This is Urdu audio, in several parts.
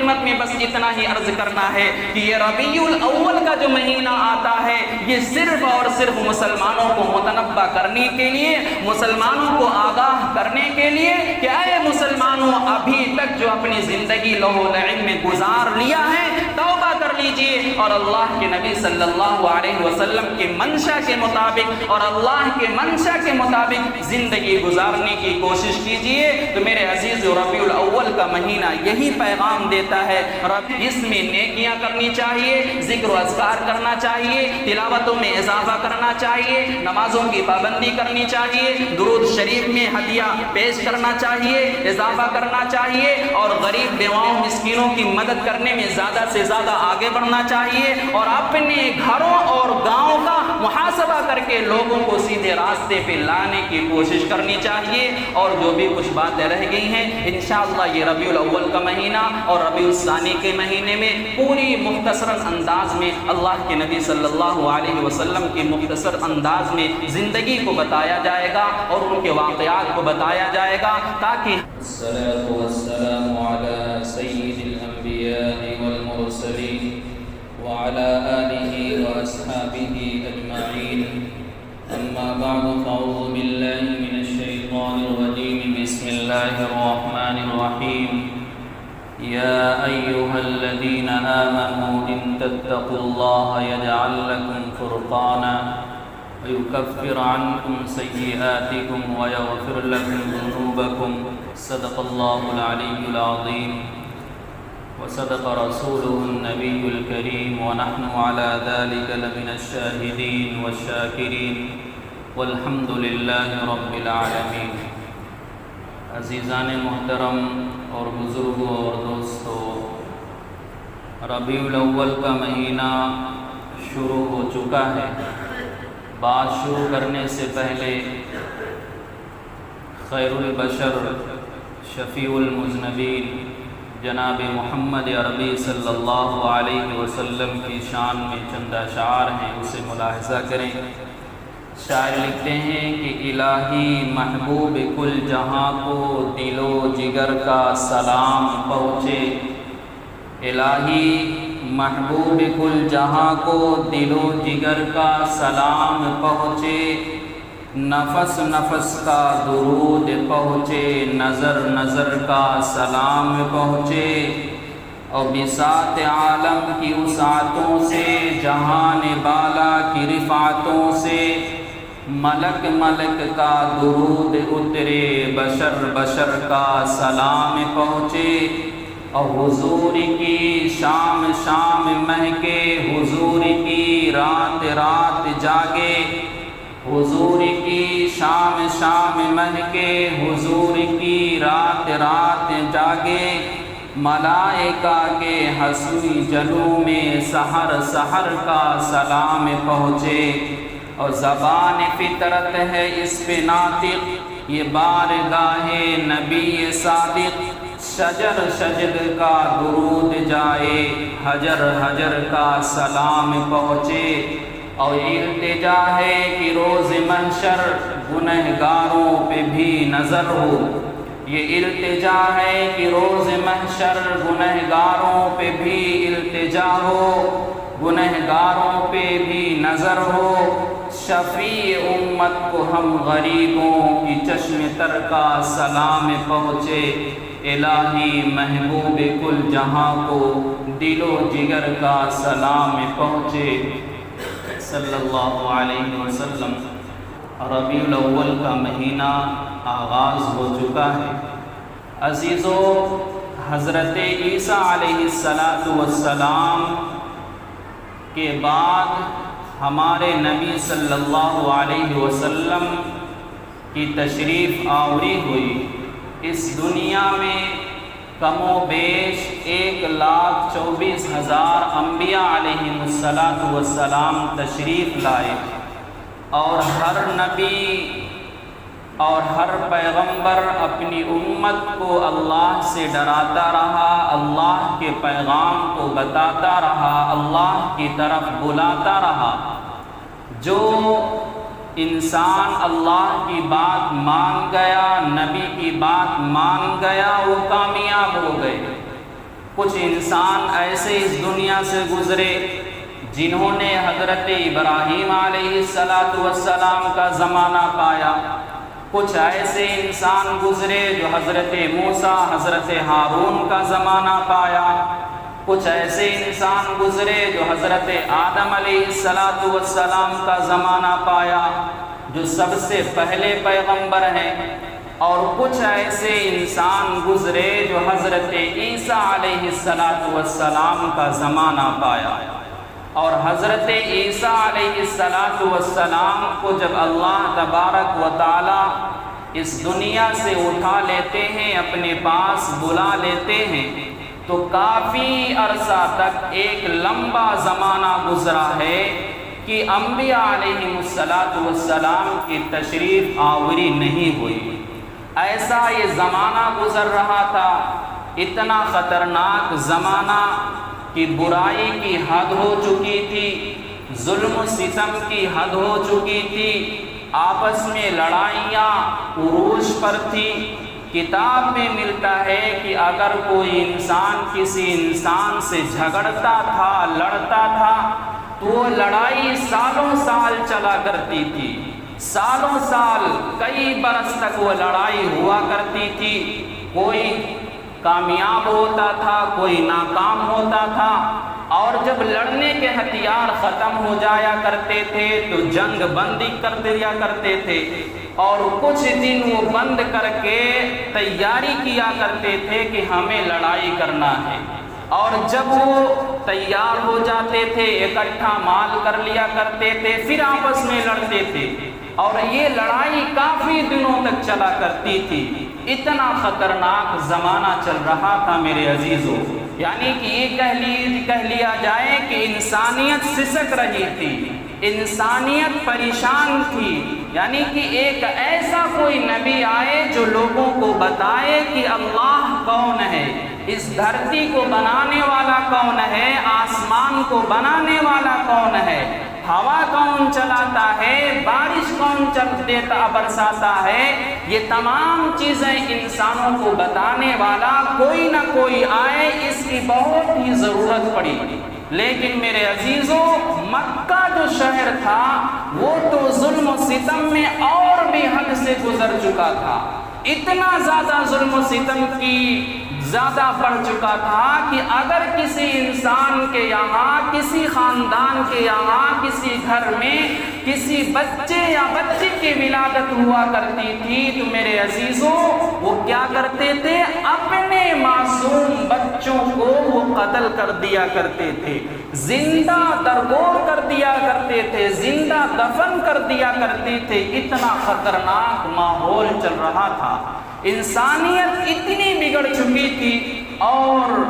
خدمت میں بس اتنا ہی عرض کرنا ہے کہ یہ ربیع الاول کا جو مہینہ آتا ہے یہ صرف اور صرف مسلمانوں کو متنبہ کرنے کے لیے، مسلمانوں کو آگاہ کرنے کے لیے کہ اے مسلمانوں، ابھی تک جو اپنی زندگی لہو و لعب میں گزار لیا ہے توبہ کر لیجئے اور اللہ کے نبی صلی اللہ علیہ وسلم کے منشا کے مطابق اور اللہ کے منشا کے مطابق زندگی گزارنے کی کوشش کیجئے۔ تو میرے عزیز، ربیع الاول کا مہینہ یہی پیغام دیتا ہے، اس میں نیکیاں کرنی چاہیے، ذکر و اذکار کرنا چاہیے، تلاوتوں میں اضافہ کرنا چاہیے، نمازوں کی پابندی کرنی چاہیے، درود شریف میں ہدیہ پیش کرنا چاہیے، اضافہ کرنا چاہیے، اور غریب بیواؤں مسکینوں کی مدد کرنے میں زیادہ سے زیادہ آگے بڑھنا چاہیے، اور اپنے گھروں اور گاؤں کا محاسبہ کر کے لوگوں کو سیدھے راستے پہ لانے کی کوشش کرنی چاہیے۔ اور جو بھی کچھ باتیں رہ گئی ہیں انشاءاللہ یہ ربیع الاول کا مہینہ اور ربیع الثانی کے مہینے میں پوری مختصر انداز میں اللہ کے نبی صلی اللہ علیہ وسلم کی مختصر انداز میں زندگی کو بتایا جائے گا اور ان کے واقعات کو بتایا جائے گا، تاکہ الصلاة والسلام على سيد الأنبياء والمرسلين وعلى آله وأصحابه أجمعين، أما بعد فأعوذ بالله من الشيطان الرجيم، بسم الله الرحمن الرحيم، يا أيها الذين آمنوا إن تتقوا الله يجعل لكم فرقانا ويكفر عنكم سيئاتكم ويغفر لكم ذنوبكم، صدق الله العلي العظيم وصدق رسوله النبي الكريم، ونحن على ذلك لمن الشاهدين والشاكرين والحمد لله رب العالمين۔ عزیزان محترم اور بزرگوں اور دوستوں، ربیع الاول کا مہینہ شروع ہو چکا ہے۔ بات شروع کرنے سے پہلے خیر البشر شفیع المذنبین جناب محمد عربی صلی اللہ علیہ وسلم کی شان میں چند اشعار ہیں، اسے ملاحظہ کریں۔ شاعر لکھتے ہیں کہ الہی محبوب کل جہاں کو دل و جگر کا سلام پہنچے، الہی محبوب کل جہاں کو دل و جگر کا سلام پہنچے، نفس نفس کا درود پہنچے، نظر نظر کا سلام پہنچے، اور بساط عالم کی وسعتوں سے، جہان بالا کی رفعتوں سے، ملک ملک کا درود اترے، بشر بشر کا سلام پہنچے، اور حضور کی شام شام مہکے، حضور کی رات رات جاگے، حضور کی شام شام مہکے، حضور کی رات رات جاگے، ملائکہ کے حسنی جلو میں سحر سحر کا سلام پہنچے، اور زبان فطرت ہے اس پہ ناطق، یہ بارگاہ نبی صادق، شجر شجر کا درود جائے، حجر حجر کا سلام پہنچے، اور التجا ہے کہ روز محشر گنہگاروں پہ بھی نظر ہو، یہ التجا ہے کہ روز محشر گنہگاروں پہ بھی التجا ہو، گنہگاروں پہ بھی نظر ہو، شفیع امت کو ہم غریبوں کی چشم تر کا سلام پہنچے، الہی محبوب کل جہاں کو دل و جگر کا سلام پہنچے، صلی اللہ علیہ وسلم۔ ربیع الاول کا مہینہ آغاز ہو چکا ہے۔ عزیزو، حضرت عیسیٰ علیہ السلام کے بعد ہمارے نبی صلی اللہ علیہ وسلم کی تشریف آوری ہوئی۔ اس دنیا میں کم و بیش 1,24,000 انبیاء علیہ السلام تشریف لائے، اور ہر نبی اور ہر پیغمبر اپنی امت کو اللہ سے ڈراتا رہا، اللہ کے پیغام کو بتاتا رہا، اللہ کی طرف بلاتا رہا۔ جو انسان اللہ کی بات مان گیا، نبی کی بات مان گیا، وہ کامیاب ہو گئے۔ کچھ انسان ایسے اس دنیا سے گزرے جنہوں نے حضرت ابراہیم علیہ السلام کا زمانہ پایا، کچھ ایسے انسان گزرے جو حضرت موسیٰ حضرت ہارون کا زمانہ پایا، کچھ ایسے انسان گزرے جو حضرت آدم علیہ السلام کا زمانہ پایا جو سب سے پہلے پیغمبر ہیں، اور کچھ ایسے انسان گزرے جو حضرت عیسیٰ علیہ السلام کا زمانہ پایا۔ اور حضرت عیسیٰ علیہ السلام کو جب اللہ تبارک و تعالی اس دنیا سے اٹھا لیتے ہیں، اپنے پاس بلا لیتے ہیں، تو کافی عرصہ تک ایک لمبا زمانہ گزرا ہے کہ انبیاء علیہ السلام کی تشریف آوری نہیں ہوئی۔ ایسا یہ زمانہ گزر رہا تھا، اتنا خطرناک زمانہ کہ برائی کی حد ہو چکی تھی، ظلم و ستم کی حد ہو چکی تھی، آپس میں لڑائیاں عروج پر تھی۔ کتاب میں ملتا ہے کہ اگر کوئی انسان کسی انسان سے جھگڑتا تھا، لڑتا تھا، تو وہ لڑائی سالوں سال چلا کرتی تھی، سالوں سال کئی برس تک وہ لڑائی ہوا کرتی تھی۔ کوئی کامیاب ہوتا تھا، کوئی ناکام ہوتا تھا، اور جب لڑنے کے ہتھیار ختم ہو جایا کرتے تھے تو جنگ بندی کر دیا کرتے تھے، اور کچھ دن وہ بند کر کے تیاری کیا کرتے تھے کہ ہمیں لڑائی کرنا ہے، اور جب وہ تیار ہو جاتے تھے اکٹھا مال کر لیا کرتے تھے، پھر آپس میں لڑتے تھے، اور یہ لڑائی کافی دنوں تک چلا کرتی تھی۔ اتنا خطرناک زمانہ چل رہا تھا میرے عزیزوں، یعنی کہ یہ کہہ لیا جائے کہ انسانیت سسک رہی تھی، انسانیت پریشان تھی، یعنی کہ ایک ایسا کوئی نبی آئے جو لوگوں کو بتائے کہ اللہ کون ہے، اس دھرتی کو بنانے والا کون ہے، آسمان کو بنانے والا کون ہے، ہوا کون چلاتا ہے، بارش کون دیتا برساتا ہے، یہ تمام چیزیں انسانوں کو بتانے والا کوئی نہ کوئی آئے، اس کی بہت ہی ضرورت پڑی۔ لیکن میرے عزیزوں، مکہ جو شہر تھا وہ تو ظلم و ستم میں اور بھی حد سے گزر چکا تھا، اتنا زیادہ ظلم و ستم کی زیادہ بڑھ چکا تھا کہ اگر کسی انسان کے یہاں، کسی خاندان کے یہاں، کسی گھر میں کسی بچے یا بچی کی ولادت ہوا کرتی تھی تو میرے عزیزوں وہ کیا کرتے تھے، اپنے معصوم بچوں کو وہ قتل کر دیا کرتے تھے، زندہ درگور کر دیا کرتے تھے، زندہ دفن کر دیا کرتے تھے۔ اتنا خطرناک ماحول چل رہا تھا، انسانیت اتنی بگڑ چکی تھی، اور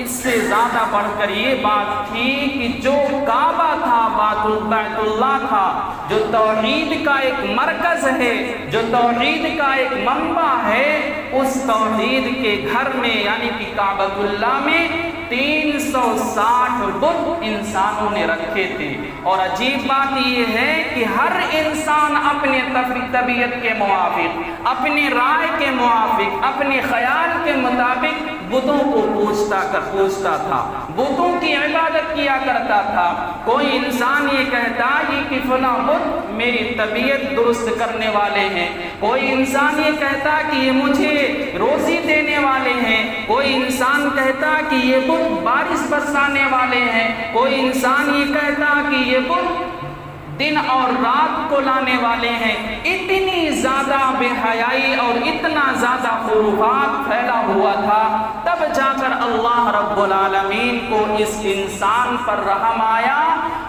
اس سے زیادہ بڑھ کر یہ بات تھی کہ جو کعبہ تھا، بیت اللہ تھا، جو توحید کا ایک مرکز ہے، جو توحید کا ایک منبع ہے، اس توحید کے گھر میں یعنی کہ کعبۃ اللہ میں 360 بت انسانوں نے رکھے تھے۔ اور عجیب بات یہ ہے کہ ہر انسان اپنے طبیعت کے موافق، اپنی رائے کے موافق، اپنے خیال کے مطابق بتوں کو پوجتا تھا، بتوں کی عبادت کیا کرتا تھا۔ کوئی انسان یہ کہتا ہے کہ فلاں بت میری طبیعت درست کرنے والے ہیں، کوئی انسان یہ کہتا کہ یہ مجھے روزی دینے والے ہیں، کوئی انسان کہتا کہ یہ بت بارش برسانے والے ہیں، کوئی انسان یہ کہتا کہ یہ بت دن اور رات کو لانے والے ہیں۔ اتنی زیادہ بے حیائی اور اتنا زیادہ خرافات پھیلا ہوا تھا، تب جا کر اللہ رب العالمین کو اس انسان پر رحم آیا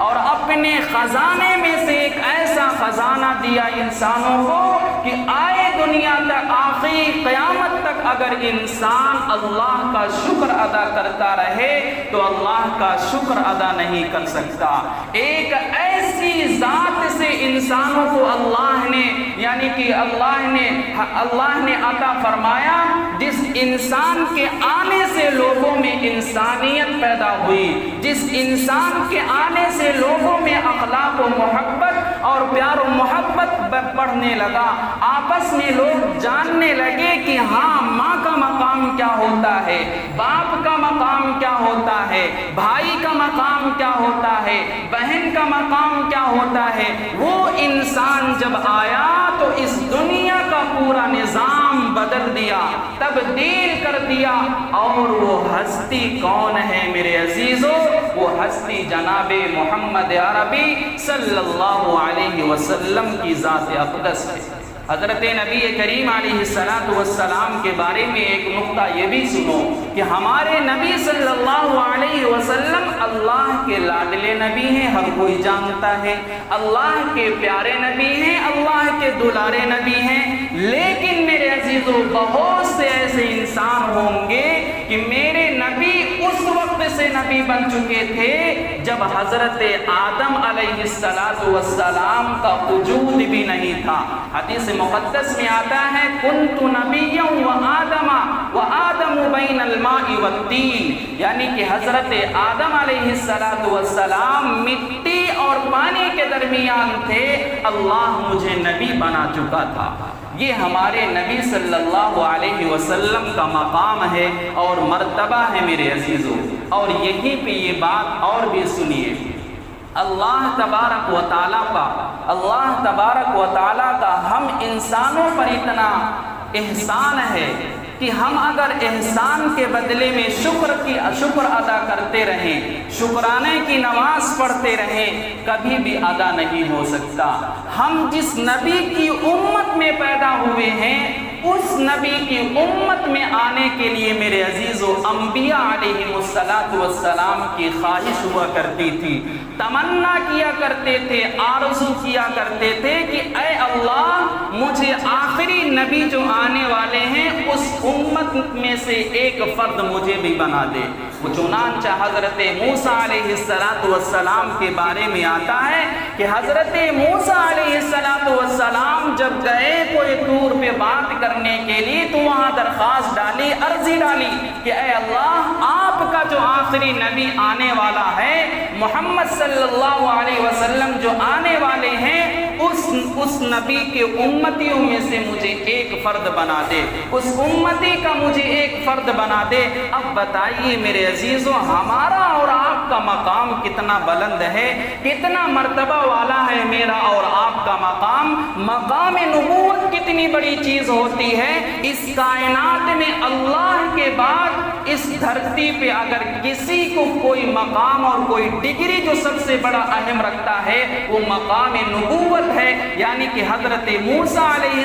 اور اپنے خزانے میں سے ایک ایسا خزانہ دیا انسانوں کو کہ آئے دنیا تک، آخری قیامت تک اگر انسان اللہ کا شکر ادا کرتا رہے تو اللہ کا شکر ادا نہیں کر سکتا۔ ایک ایسی ذات سے انسانوں کو اللہ نے یعنی کہ اللہ نے عطا فرمایا جس انسان کے آنے سے لوگوں میں انسانیت پیدا ہوئی، جس انسان کے آنے سے لوگوں میں اخلاق و محبت اور پیار و محبت بڑھنے لگا. آپس میں لوگ جاننے لگے کہ ہاں ماں کا مقام کیا ہوتا ہے, باپ کا مقام کیا ہوتا ہے, بھائی کا مقام کیا ہوتا ہے, بہن کا مقام کیا ہوتا ہے. وہ انسان جب آیا تو اس دنیا کا پورا نظام بدل دیا, تبدیل کر دیا. اور وہ ہستی کون ہے میرے عزیزو؟ وہ ہستی جناب محمد عربی صلی اللہ علیہ وسلم کی ذات اقدس ہے. حضرت نبی کریم علیہ السلام کے بارے میں ایک نقطہ یہ بھی سنو کہ ہمارے نبی صلی اللہ علیہ وسلم اللہ کے لاڈلے نبی ہیں, ہر کوئی جانتا ہے. اللہ کے پیارے نبی ہیں, اللہ کے دلارے نبی ہیں. لیکن میرے عزیزو بہت سے ایسے انسان ہوں گے کہ میرے نبی اس وقت سے نبی بن چکے تھے جب حضرت آدم علیہ السلام کا وجود بھی نہیں تھا. حدیث مقدس میں آتا ہے کنت نبیا و آدم بین الماء والطین, یعنی کہ حضرت آدم علیہ السلام مٹی اور پانی کے درمیان تھے, اللہ مجھے نبی بنا چکا تھا. یہ ہمارے نبی صلی اللہ علیہ وسلم کا مقام ہے اور مرتبہ ہے میرے عزیزو. اور یہیں پہ یہ بات اور بھی سنیے, اللہ تبارک و تعالیٰ کا ہم انسانوں پر اتنا احسان ہے کہ ہم اگر احسان کے بدلے میں شکر ادا کرتے رہیں, شکرانے کی نماز پڑھتے رہیں, کبھی بھی ادا نہیں ہو سکتا. ہم جس نبی کی امت میں پیدا ہوئے ہیں اس نبی کی امت میں آنے کے لیے میرے عزیزو انبیاء علیہ السلام کی خواہش ہوا کرتی تھی, تمنا کیا کرتے تھے, آرزو کیا کرتے تھے کہ اے اللہ مجھے آخری نبی جو آنے والے ہیں اس امت میں سے ایک فرد مجھے بھی بنا دے. چنانچہ حضرت موسیٰ علیہ السلام کے بارے میں آتا ہے کہ حضرت موسیٰ علیہ السلام جب گئے کوئی طور پہ بات کرنے کے لیے تو وہاں درخواست ڈالی, عرضی ڈالی کہ اے اللہ آپ کا جو آخری نبی آنے والا ہے, محمد صلی اللہ علیہ وسلم جو آنے والے ہیں, اس نبی کے امتیوں میں سے مجھے ایک فرد بنا دے, اس امتی کا مجھے ایک فرد بنا دے. اب بتائیے میرے عزیزو ہمارا اور آپ کا مقام کتنا بلند ہے, کتنا مرتبہ والا ہے میرا اور آپ کا مقام. مقام نبوت کتنی بڑی چیز ہوتی ہے. اس کائنات میں اللہ کے بعد اس دھرتی پہ اگر کسی کو کوئی مقام اور کوئی ڈگری جو سب سے بڑا اہم رکھتا ہے وہ مقام نبوت ہے. یعنی کہ حضرت موسیٰ علیہ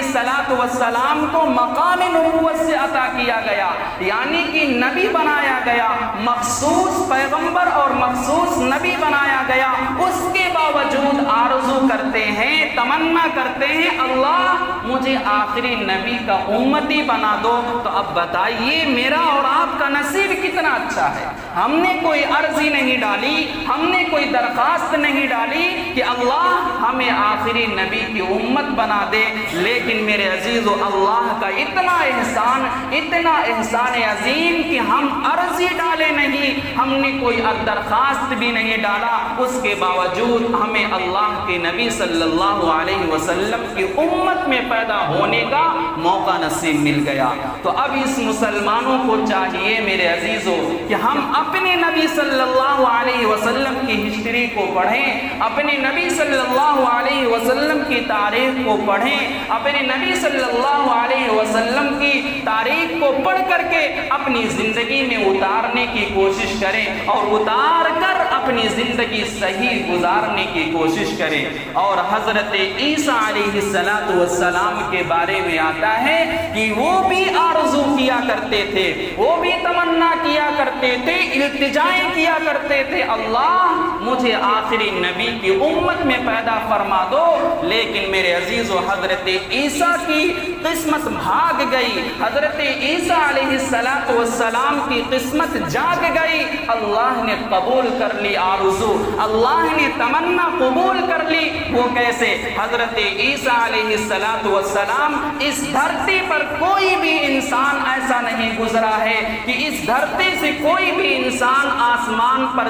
السلام کو مقام نبوت سے عطا کیا گیا, یعنی کہ نبی بنایا گیا, مخصوص پیغمبر اور مخصوص نبی بنایا گیا. اس کے باوجود آرزو کرتے ہیں, تمنا کرتے ہیں اللہ مجھے آخری نبی کا امتی بنا دو. تو اب بتائیے میرا اور آپ کا نصیب کتنا اچھا ہے. ہم نے کوئی عرضی نہیں ڈالی, ہم نے کوئی درخواست نہیں ڈالی کہ اللہ ہمیں آخری نبی کی امت بنا دے, لیکن میرے عزیزو اللہ کا اتنا احسان عظیم کہ ہم عرضی ڈالے نہیں, ہم نے کوئی درخواست بھی نہیں ڈالا, اس کے باوجود ہمیں اللہ کے نبی صلی اللہ علیہ وسلم کی امت میں پیدا ہونے کا موقع نصیب مل گیا. تو اب اس مسلمانوں کو چاہیے میرے عزیزو کہ ہم اپنے نبی صلی اللہ علیہ وسلم کی ہسٹری کو پڑھیں, اپنے نبی صلی اللہ علیہ وسلم کی تاریخ کو پڑھیں, اپنے نبی صلی اللہ علیہ وسلم کی تاریخ کو پڑھ کر کے اپنی زندگی میں اتارنے کی کوشش کریں اور اتار کر اپنی زندگی صحیح گزارنے کی کوشش کریں. اور حضرت عیسیٰ علیہ السلام کے بارے میں آتا ہے کہ وہ بھی آرزو کیا کرتے تھے, وہ بھی تمنا کیا کرتے تھے, التجائیں کیا کرتے تھے اللہ مجھے آخری نبی کی امت میں پیدا فرما دو. لیکن میرے عزیز و حضرت عیسیٰ کی قسمت بھاگ گئی, حضرت عیسیٰ علیہ السلام کی قسمت جاگ گئی. اللہ نے قبول کر لی آرزو, اللہ نے تمنا قبول کر لی. وہ کیسے؟ حضرت عیسیٰ علیہ السلام اس دھرتی پر کوئی بھی انسان ایسا نہیں گزرا ہے کہ اس دھرتی سے کوئی بھی انسان آسمان پر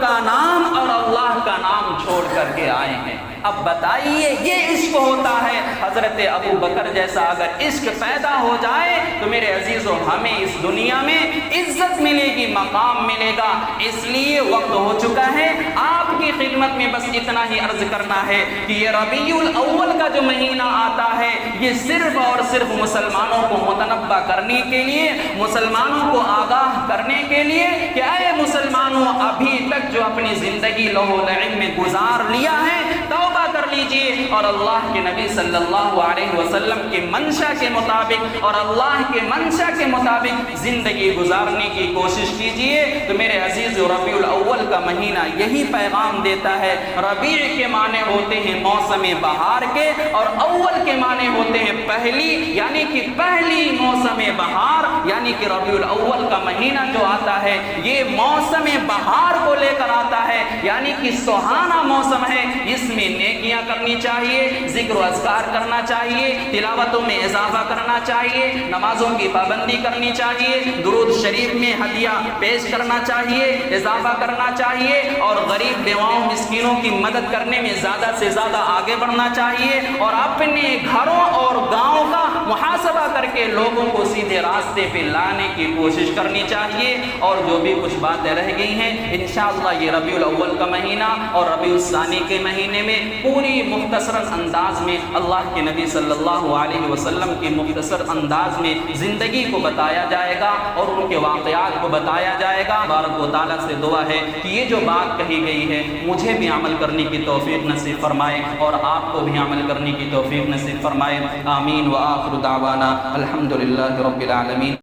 کا نام اور اللہ کا نام چھوڑ کر کے آئے ہیں۔ اب بتائیے یہ عشق ہوتا ہے؟ حضرت ابو بکر جیسا اگر عشق پیدا ہو جائے تو میرے عزیزو ہمیں اس دنیا میں عزت ملے گی، مقام ملے گا۔ اس لیے وقت ہو چکا ہے، آپ کی خدمت میں بس اتنا ہی عرض کرنا ہے کہ یہ ربیع الاول کا جو مہینہ آتا ہے یہ صرف اور صرف مسلمانوں کو متنبہ کرنے کے لیے، مسلمانوں کو آگاہ کرنے کے لیے کہ اے مسلمانوں، ابھی تک جو اپنی زندگی لہو لعب میں گزار لیا ہے توبہ کر لیجئے اور اللہ کے نبی صلی اللہ علیہ وسلم کے منشا کے مطابق اور اللہ کے منشا کے مطابق زندگی گزارنے کی کوشش کیجئے۔ تو میرے عزیز ربیع الاول کا مہینہ یہی پیغام دیتا ہے۔ ربیع کے معنی ہوتے ہیں موسم بہار کے، اور اول کے معنی ہوتے ہیں پہلی، یعنی کہ پہلی موسم بہار، یعنی کہ ربیع الاول کا مہینہ جو آتا ہے یہ موسم بہار کو لے کر آتا ہے، یعنی کہ سہانا موسم ہے۔ اس میں نیکیاں کرنی چاہیے، ذکر و اذکار کرنا چاہیے، تلاوتوں میں اضافہ کرنا چاہیے، نمازوں کی پابندی کرنی چاہیے، درود شریف میں ہدیہ پیش کرنا چاہیے، اضافہ کرنا چاہیے، اور غریب بیواؤں مسکینوں کی مدد کرنے میں زیادہ سے زیادہ آگے بڑھنا چاہیے، اور اپنے گھروں اور گاؤں کا محاسبہ کر کے لوگوں کو سیدھے راستے پہ لانے کی کوشش کرنی چاہیے۔ اور جو بھی کچھ باتیں رہ گئی ہیں انشاءاللہ یہ ربیع الاول کا مہینہ اور ربیع الثانی کے مہینے میں پوری مختصر انداز میں اللہ کے نبی صلی اللہ علیہ وسلم کی مختصر انداز میں زندگی کو بتایا جائے گا اور ان کے واقعات کو بتایا جائے گا۔ بارک و تعالیٰ سے دعا ہے کہ یہ جو بات کہی گئی ہے مجھے بھی عمل کرنے کی توفیق نصیب فرمائے اور آپ کو بھی عمل کرنے کی توفیق نصیب فرمائے۔ آمین۔ وآخر دعوانا الحمدللہ رب العالمین۔